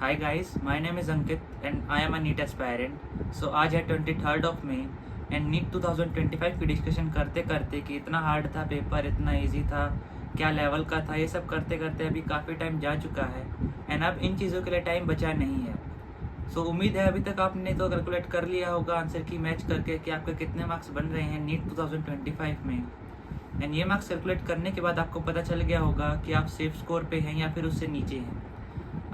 Hi guys, my name is Ankit and I am a NEET aspirant. So आज है 23rd of May and NEET 2025 की discussion करते करते कि इतना हार्ड था पेपर, इतना इजी था, क्या लेवल का था, ये सब करते करते अभी काफ़ी टाइम जा चुका है एंड अब इन चीज़ों के लिए टाइम बचा नहीं है। सो उम्मीद है अभी तक आपने तो कैलकुलेट कर लिया होगा आंसर की मैच करके कि आपके कितने मार्क्स बन रहे हैं नीट 2025 में। एंड ये मार्क्स कैलकुलेट करने के बाद आपको पता चल गया होगा कि आप सेफ स्कोर पे हैं या फिर उससे नीचे हैं।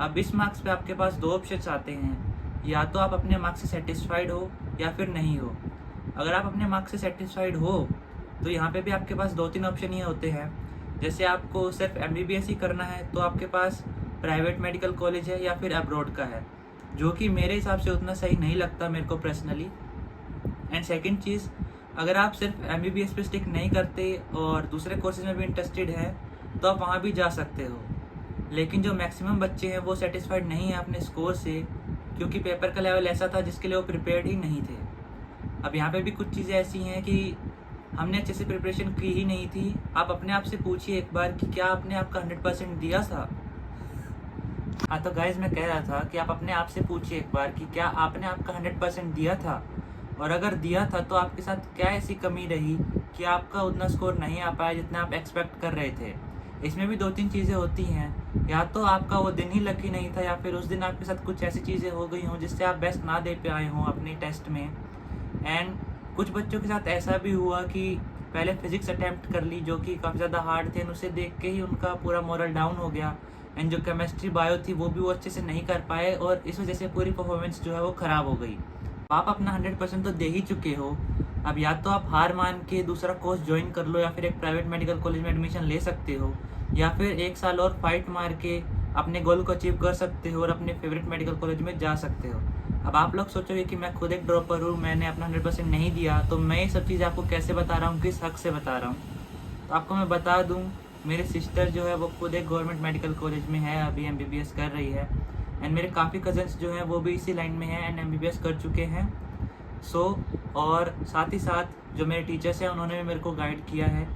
अब इस मार्क्स पे आपके पास दो ऑप्शंस आते हैं, या तो आप अपने मार्क्स से सेटिस्फाइड हो या फिर नहीं हो। अगर आप अपने मार्क्स से सेटिस्फाइड हो तो यहाँ पे भी आपके पास दो तीन ऑप्शन ये होते हैं। जैसे आपको सिर्फ MBBS ही करना है तो आपके पास प्राइवेट मेडिकल कॉलेज है या फिर अब्रॉड का है, जो कि मेरे हिसाब से उतना सही नहीं लगता मेरे को पर्सनली। एंड सेकेंड चीज़, अगर आप सिर्फ MBBS पे स्टिक नहीं करते और दूसरे कोर्सेज में भी इंटरेस्टेड हैं तो आप वहाँ भी जा सकते हो। लेकिन जो मैक्सिमम बच्चे हैं वो सेटिस्फाइड नहीं है अपने स्कोर से, क्योंकि पेपर का लेवल ऐसा था जिसके लिए वो प्रिपेयर्ड ही नहीं थे। अब यहाँ पे भी कुछ चीज़ें ऐसी हैं कि हमने अच्छे से प्रिपरेशन की ही नहीं थी। आप अपने आप से पूछिए एक बार कि क्या आपने आपका 100% दिया था। हाँ, तो गाइज मैं कह रहा था कि आप अपने आप से पूछिए एक बार कि क्या आपने आपका 100% दिया था, और अगर दिया था तो आपके साथ क्या ऐसी कमी रही कि आपका उतना स्कोर नहीं आ पाया जितना आप एक्सपेक्ट कर रहे थे। इसमें भी दो तीन चीज़ें होती हैं, या तो आपका वो दिन ही लकी नहीं था या फिर उस दिन आपके साथ कुछ ऐसी चीज़ें हो गई हों जिससे आप बेस्ट ना दे पाए हों अपने टेस्ट में। एंड कुछ बच्चों के साथ ऐसा भी हुआ कि पहले फिजिक्स अटैम्प्ट कर ली जो कि काफ़ी ज़्यादा हार्ड थे, उसे देख के ही उनका पूरा मोरल डाउन हो गया। एंड जो केमिस्ट्री बायो थी वो भी वो अच्छे से नहीं कर पाए और इस वजह से पूरी परफॉर्मेंस जो है वो ख़राब हो गई। आप अपना 100% तो दे ही चुके हो। अब या तो आप हार मान के दूसरा कोर्स ज्वाइन कर लो या फिर एक प्राइवेट मेडिकल कॉलेज में एडमिशन ले सकते हो, या फिर एक साल और फाइट मार के अपने गोल को अचीव कर सकते हो और अपने फेवरेट मेडिकल कॉलेज में जा सकते हो। अब आप लोग सोचोगे कि मैं खुद एक ड्रॉपर हूँ, मैंने अपना 100% नहीं दिया, तो मैं ये सब चीज़ आपको कैसे बता रहा हूँ, किस हक से बता रहा हूँ। तो आपको मैं बता दूँ, मेरे सिस्टर जो है वो खुद एक गवर्नमेंट मेडिकल कॉलेज में है, अभी MBBS कर रही है। एंड मेरे काफ़ी कज़न्स जो हैं वो भी इसी लाइन में हैं एंड MBBS कर चुके हैं। और साथ ही साथ जो मेरे टीचर्स हैं उन्होंने भी मेरे को गाइड किया है।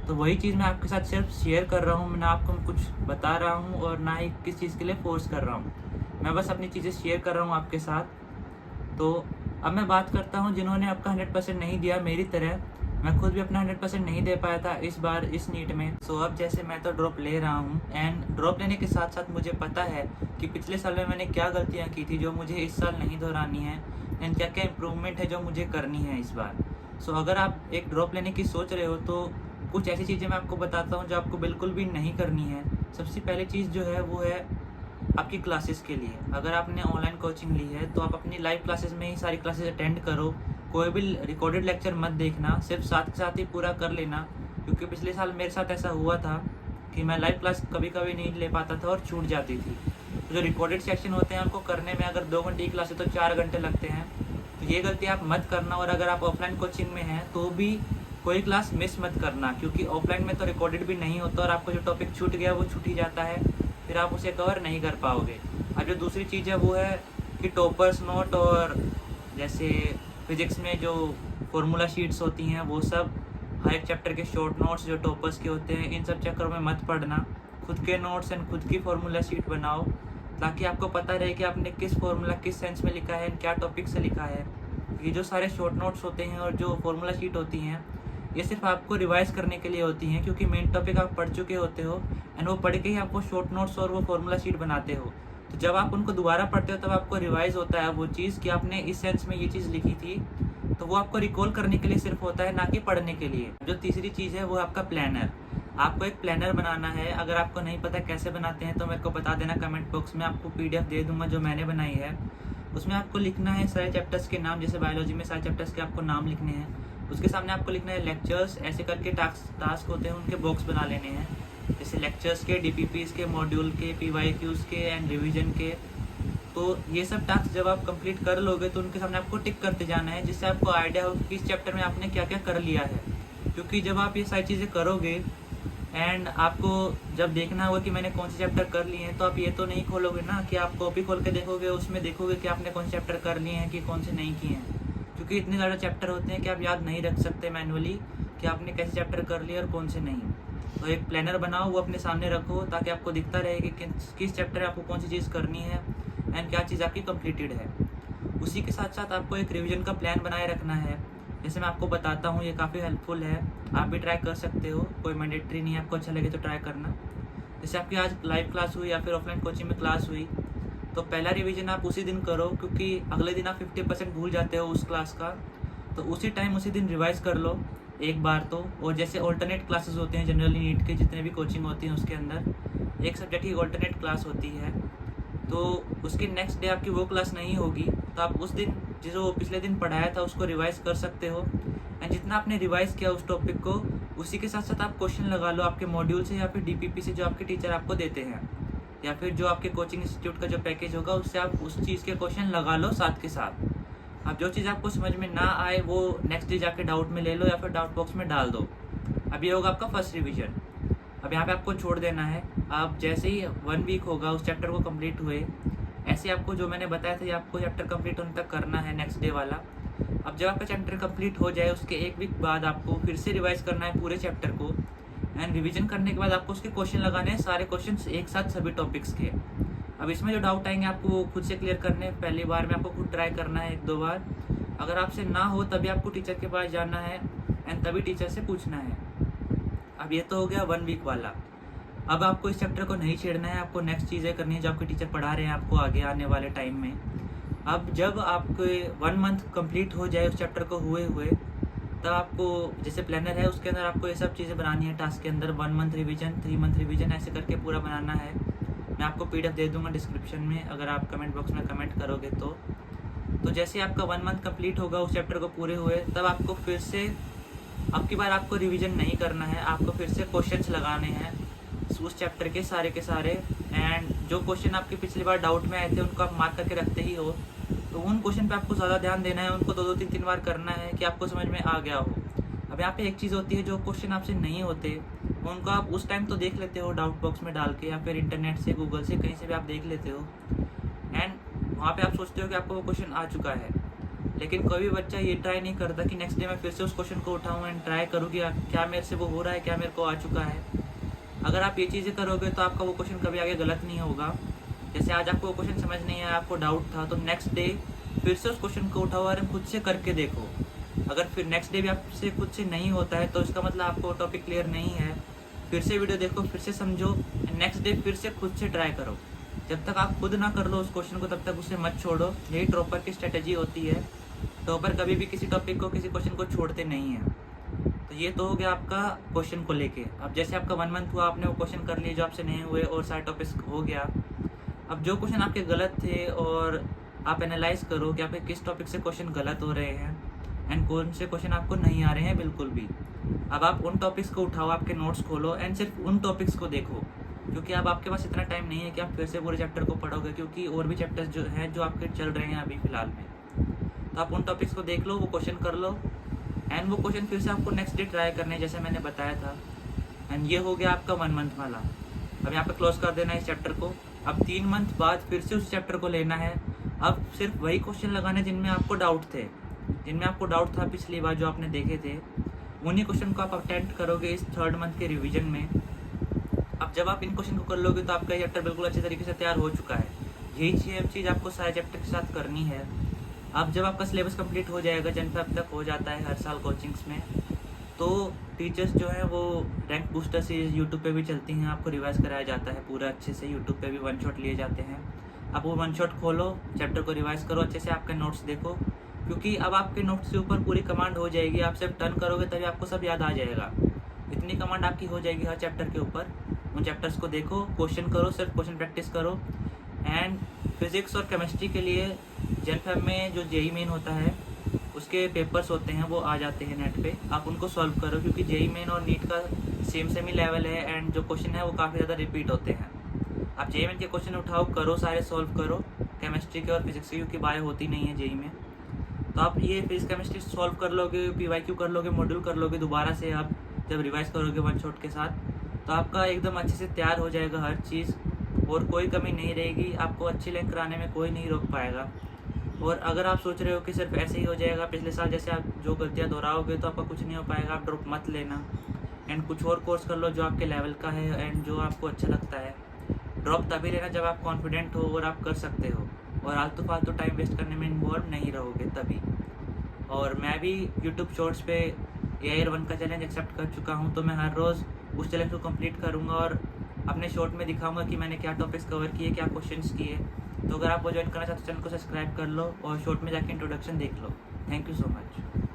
तो वही चीज़ मैं आपके साथ सिर्फ शेयर कर रहा हूँ, ना आपको कुछ बता रहा हूँ और ना ही किस चीज़ के लिए फोर्स कर रहा हूँ। मैं बस अपनी चीज़ें शेयर कर रहा हूँ आपके साथ। तो अब मैं बात करता हूँ जिन्होंने आपका 100% नहीं दिया मेरी तरह। मैं खुद भी अपना 100% नहीं दे पाया था इस बार इस नीट में। सो अब जैसे मैं तो ड्रॉप ले रहा हूँ एंड ड्रॉप लेने के साथ साथ मुझे पता है कि पिछले साल में मैंने क्या गलतियाँ की थी जो मुझे इस साल नहीं दोहरानी है, एंड क्या क्या इम्प्रूवमेंट है जो मुझे करनी है इस बार। सो अगर आप एक ड्रॉप लेने की सोच रहे हो तो कुछ ऐसी चीज़ें मैं आपको बताता हूँ जो आपको बिल्कुल भी नहीं करनी है। सबसे पहली चीज़ जो है वो है आपकी क्लासेस के लिए। अगर आपने ऑनलाइन कोचिंग ली है तो आप अपनी लाइव क्लासेस में ही सारी क्लासेस अटेंड करो। कोई भी रिकॉर्डेड लेक्चर मत देखना, सिर्फ साथ के साथ ही पूरा कर लेना। क्योंकि पिछले साल मेरे साथ ऐसा हुआ था कि मैं लाइव क्लास कभी कभी नहीं ले पाता था और छूट जाती थी। तो जो रिकॉर्डेड सेक्शन होते हैं उनको करने में अगर 2 घंटे की क्लास है तो 4 घंटे लगते हैं। तो ये गलती आप मत करना। और अगर आप ऑफलाइन कोचिंग में हैं तो भी कोई क्लास मिस मत करना, क्योंकि ऑफलाइन में तो रिकॉर्डेड भी नहीं होता और आपको जो टॉपिक छूट गया वो छूट ही जाता है, फिर आप उसे कवर नहीं कर पाओगे। अब जो दूसरी चीज़ है वो है कि टॉपर्स नोट, और जैसे फिजिक्स में जो फॉर्मूला शीट्स होती हैं वो सब, हर एक चैप्टर के शॉर्ट नोट्स जो टॉपर्स के होते हैं, इन सब चक्करों में मत पढ़ना। खुद के नोट्स एंड खुद की फॉर्मूला शीट बनाओ ताकि आपको पता रहे कि आपने किस फॉर्मूला किस सेंस में लिखा है, क्या टॉपिक से लिखा है। ये जो सारे शॉर्ट नोट्स होते हैं और जो फॉर्मूला शीट होती हैं ये सिर्फ आपको रिवाइज करने के लिए होती हैं, क्योंकि मेन टॉपिक आप पढ़ चुके होते हो एंड वो पढ़ के ही आप वो शॉर्ट नोट्स और वो फॉर्मूला शीट बनाते हो। तो जब आप उनको दोबारा पढ़ते हो तब आपको रिवाइज होता है वो चीज़ कि आपने इस सेंस में ये चीज़ लिखी थी। तो वो आपको रिकॉल करने के लिए सिर्फ होता है, ना कि पढ़ने के लिए। जो तीसरी चीज़ है वो आपका प्लानर। आपको एक प्लानर बनाना है। अगर आपको नहीं पता कैसे बनाते हैं तो मेरे को बता देना कमेंट बॉक्स में, आपको PDF दे दूंगा जो मैंने बनाई है। उसमें आपको लिखना है सारे चैप्टर्स के नाम, जैसे बायोलॉजी में सारे चैप्टर्स के आपको नाम लिखने हैं। उसके सामने आपको लिखना है लेक्चर्स, ऐसे करके टास्क होते हैं उनके बॉक्स बना लेने हैं, जैसे लेक्चर्स के, DPPs के, मॉड्यूल के, PYQs के एंड रिवीजन के। तो ये सब टास्क जब आप कंप्लीट कर लोगे तो उनके सामने आपको टिक करते जाना है, जिससे आपको आइडिया हो कि इस चैप्टर में आपने क्या क्या कर लिया है। क्योंकि जब आप ये सारी चीज़ें करोगे एंड आपको जब देखना होगा कि मैंने कौन से चैप्टर कर लिए हैं, तो आप ये तो नहीं खोलोगे ना कि आप कॉपी खोल के देखोगे, उसमें देखोगे कि आपने कौन से चैप्टर कर लिए हैं कि कौन से नहीं किए हैं। क्योंकि इतने ज़्यादा चैप्टर होते हैं कि आप याद नहीं रख सकते मैनुअली कि आपने कैसे चैप्टर कर लिए और कौन से नहीं। तो एक प्लानर बनाओ, वो अपने सामने रखो ताकि आपको दिखता रहे कि किस चैप्टर में आपको कौन सी चीज़ करनी है एंड क्या चीज़ आपकी कंप्लीटेड है। उसी के साथ साथ आपको एक रिवीजन का प्लान बनाए रखना है। जैसे मैं आपको बताता हूँ, ये काफ़ी हेल्पफुल है, आप भी ट्राई कर सकते हो, कोई मैंडेटरी नहीं है, आपको अच्छा लगे तो ट्राई करना। जैसे आपकी आज लाइव क्लास हुई या फिर ऑफलाइन कोचिंग में क्लास हुई, तो पहला रिवीजन आप उसी दिन करो, क्योंकि अगले दिन आप 50% भूल जाते हो उस क्लास का। तो उसी टाइम उसी दिन रिवाइज़ कर लो एक बार तो। और जैसे ऑल्टरनेट क्लासेस होते हैं जनरली नीट के जितने भी कोचिंग होती हैं उसके अंदर एक सब्जेक्ट की ऑल्टरनेट क्लास होती है, तो उसके नेक्स्ट डे आपकी वो क्लास नहीं होगी, तो आप उस दिन जो पिछले दिन पढ़ाया था उसको रिवाइज़ कर सकते हो। एंड जितना आपने रिवाइज़ किया उस टॉपिक को, उसी के साथ साथ आप क्वेश्चन लगा लो आपके मॉड्यूल से या फिर डीपीपी से जो आपके टीचर आपको देते हैं, या फिर जो आपके कोचिंग इंस्टीट्यूट का जो पैकेज होगा उससे आप उस चीज़ के क्वेश्चन लगा लो साथ के साथ। अब जो चीज़ आपको समझ में ना आए वो नेक्स्ट डे जाके डाउट में ले लो या फिर डाउट बॉक्स में डाल दो। अब ये होगा आपका फर्स्ट रिवीजन। अब यहाँ पे आपको छोड़ देना है। आप जैसे ही 1 वीक होगा उस चैप्टर को कंप्लीट हुए, ऐसे आपको जो मैंने बताया था ये आपको चैप्टर कंप्लीट होने तक करना है नेक्स्ट डे वाला। अब जब आपका चैप्टर कंप्लीट हो जाए उसके 1 वीक बाद आपको फिर से रिवाइज करना है पूरे चैप्टर को। एंड रिवीजन करने के बाद आपको उसके क्वेश्चन लगाने हैं, सारे क्वेश्चंस एक साथ सभी टॉपिक्स के। अब इसमें जो डाउट आएंगे आपको वो खुद से क्लियर करने हैं, पहली बार में आपको खुद ट्राई करना है 1-2 बार। अगर आपसे ना हो तभी आपको टीचर के पास जाना है एंड तभी टीचर से पूछना है। अब ये तो हो गया 1 वीक वाला। अब आपको इस चैप्टर को नहीं छेड़ना है, आपको नेक्स्ट चीज़ें करनी है जो आपके टीचर पढ़ा रहे हैं आपको आगे आने वाले टाइम में। अब जब आपके 1 मंथ कंप्लीट हो जाए उस चैप्टर को हुए तब आपको जैसे प्लानर है उसके अंदर आपको ये सब चीज़ें बनानी है टास्क के अंदर, 1 मंथ रिवीजन, 3 मंथ रिवीजन, ऐसे करके पूरा बनाना है। मैं आपको पीडीएफ दे दूंगा डिस्क्रिप्शन में अगर आप कमेंट बॉक्स में कमेंट करोगे तो जैसे आपका 1 मंथ कंप्लीट होगा उस चैप्टर को पूरे हुए, तब आपको फिर से अब की बार आपको रिवीजन नहीं करना है, आपको फिर से क्वेश्चंस लगाने हैं उस चैप्टर के सारे। एंड जो क्वेश्चन आपके पिछली बार डाउट में आए थे उनको आप मार्क करके रखते ही हो, तो उन क्वेश्चन पे आपको ज़्यादा ध्यान देना है, उनको 2-2 3-3 बार करना है कि आपको समझ में आ गया हो। अब यहाँ पे एक चीज़ होती है, जो क्वेश्चन आपसे नहीं होते उनको आप उस टाइम तो देख लेते हो डाउट बॉक्स में डाल के या फिर इंटरनेट से, गूगल से, कहीं से भी आप देख लेते हो। एंड वहाँ पे आप सोचते हो कि आपको वो क्वेश्चन आ चुका है, लेकिन कोई भी बच्चा ये ट्राई नहीं करता कि नेक्स्ट डे मैं फिर से उस क्वेश्चन को उठाऊँ एंड ट्राई करूँ कि क्या मेरे से वो हो रहा है, क्या मेरे को आ चुका है। अगर आप ये चीज़ें करोगे तो आपका वो क्वेश्चन कभी आगे गलत नहीं होगा। जैसे आज आपको वो क्वेश्चन समझ नहीं आया, आपको डाउट था, तो नेक्स्ट डे फिर से उस क्वेश्चन को उठाओ और खुद से करके देखो। अगर फिर नेक्स्ट डे भी आपसे खुद से नहीं होता है तो इसका मतलब आपको टॉपिक क्लियर नहीं है। फिर से वीडियो देखो, फिर से समझो, नेक्स्ट डे फिर से खुद से ट्राई करो। जब तक आप खुद ना कर लो उस क्वेश्चन को तब तक उसे मत छोड़ो। यही टॉपर की स्ट्रेटेजी होती है। टॉपर कभी भी किसी टॉपिक को, किसी क्वेश्चन को छोड़ते नहीं हैं। तो ये तो हो गया आपका क्वेश्चन को लेके। अब जैसे आपका 1 मंथ हुआ, आपने वो क्वेश्चन कर लिए जो आपसे नहीं हुए और सारे टॉपिक्स हो गया। अब जो क्वेश्चन आपके गलत थे और आप एनालाइज करो कि आपके किस टॉपिक से क्वेश्चन गलत हो रहे हैं एंड कौन से क्वेश्चन आपको नहीं आ रहे हैं बिल्कुल भी। अब आप उन टॉपिक्स को उठाओ, आपके नोट्स खोलो एंड सिर्फ उन टॉपिक्स को देखो, क्योंकि अब आपके पास इतना टाइम नहीं है कि आप फिर से पूरे चैप्टर को पढ़ोगे, क्योंकि और भी चैप्टर्स जो हैं जो आपके चल रहे हैं अभी फ़िलहाल में। तो आप उन टॉपिक्स को देख लो, वो क्वेश्चन कर लो एंड वो क्वेश्चन फिर से आपको नेक्स्ट डे ट्राई करने हैं जैसे मैंने बताया था। एंड ये हो गया आपका 1 मंथ वाला। अब यहाँ पे क्लोज कर देना है इस चैप्टर को। अब 3 मंथ बाद फिर से उस चैप्टर को लेना है। अब सिर्फ वही क्वेश्चन लगाने जिनमें आपको डाउट थे, जिनमें आपको डाउट था पिछली बार जो आपने देखे थे, उन्हीं क्वेश्चन को आप अटेम्प्ट करोगे इस 3rd मंथ के रिवीजन में। अब जब आप इन क्वेश्चन को कर लोगे तो आपका चैप्टर बिल्कुल अच्छे तरीके से तैयार हो चुका है। यही चीज़ आपको सारे चैप्टर के साथ करनी है। अब जब आपका सिलेबस कंप्लीट हो जाएगा, जन फेब तक हो जाता है हर साल कोचिंग्स में, तो टीचर्स जो है वो रैंक बूस्टर सीरीज यूट्यूब पे भी चलती हैं, आपको रिवाइज कराया जाता है पूरा अच्छे से। यूट्यूब पे भी 1 शॉट लिए जाते हैं। आप वो 1 शॉट खोलो, चैप्टर को रिवाइज करो अच्छे से, आपके नोट्स देखो, क्योंकि अब आपके नोट्स के ऊपर पूरी कमांड हो जाएगी। आप सिर्फ टर्न करोगे तभी आपको सब याद आ जाएगा। इतनी कमांड आपकी हो जाएगी हर चैप्टर के ऊपर। उन चैप्टर्स को देखो, क्वेश्चन करो, सिर्फ क्वेश्चन प्रैक्टिस करो। एंड फिज़िक्स और केमिस्ट्री के लिए जन फेब में जो जेई मेन होता है उसके पेपर्स होते हैं वो आ जाते हैं नेट पे, आप उनको सॉल्व करो, क्योंकि जेई मेन और नीट का सेम ही लेवल है एंड जो क्वेश्चन है वो काफ़ी ज़्यादा रिपीट होते हैं। आप जेई मेन के क्वेश्चन उठाओ, करो, सारे सॉल्व करो, केमिस्ट्री के और फिजिक्स के, क्योंकि बायो होती नहीं है जेई में। तो आप ये फिजिक्स केमिस्ट्री सॉल्व कर लोगे, पीवाईक्यू कर लोगे, मॉड्यूल कर लोगे दोबारा से। आप जब रिवाइज करोगे 1 शॉट के साथ तो आपका एकदम अच्छे से तैयार हो जाएगा हर चीज़ और कोई कमी नहीं रहेगी। आपको अच्छी रैंक कराने में कोई नहीं रोक पाएगा। और अगर आप सोच रहे हो कि सिर्फ ऐसे ही हो जाएगा पिछले साल जैसे, आप जो गलतियाँ दोहराओगे तो आपका कुछ नहीं हो पाएगा, आप ड्रॉप मत लेना एंड कुछ और कोर्स कर लो जो आपके लेवल का है एंड जो आपको अच्छा लगता है। ड्रॉप तभी लेना जब आप कॉन्फिडेंट हो और आप कर सकते हो, और आलतू फालतू टाइम वेस्ट करने में इन्वॉल्व नहीं रहोगे तभी। और मैं भी यूट्यूब शॉर्ट्स पे AIR 1 का चैलेंज एक्सेप्ट कर चुका हूँ, तो मैं हर रोज़ उस चैलेंज को कंप्लीट करूँगा और अपने शॉर्ट में दिखाऊंगा कि मैंने क्या टॉपिक्स कवर किए, क्या क्वेश्चंस किए। तो अगर आप वो ज्वाइन करना चाहते हो चैनल को सब्सक्राइब कर लो और शॉर्ट में जाके इंट्रोडक्शन देख लो। Thank you so much.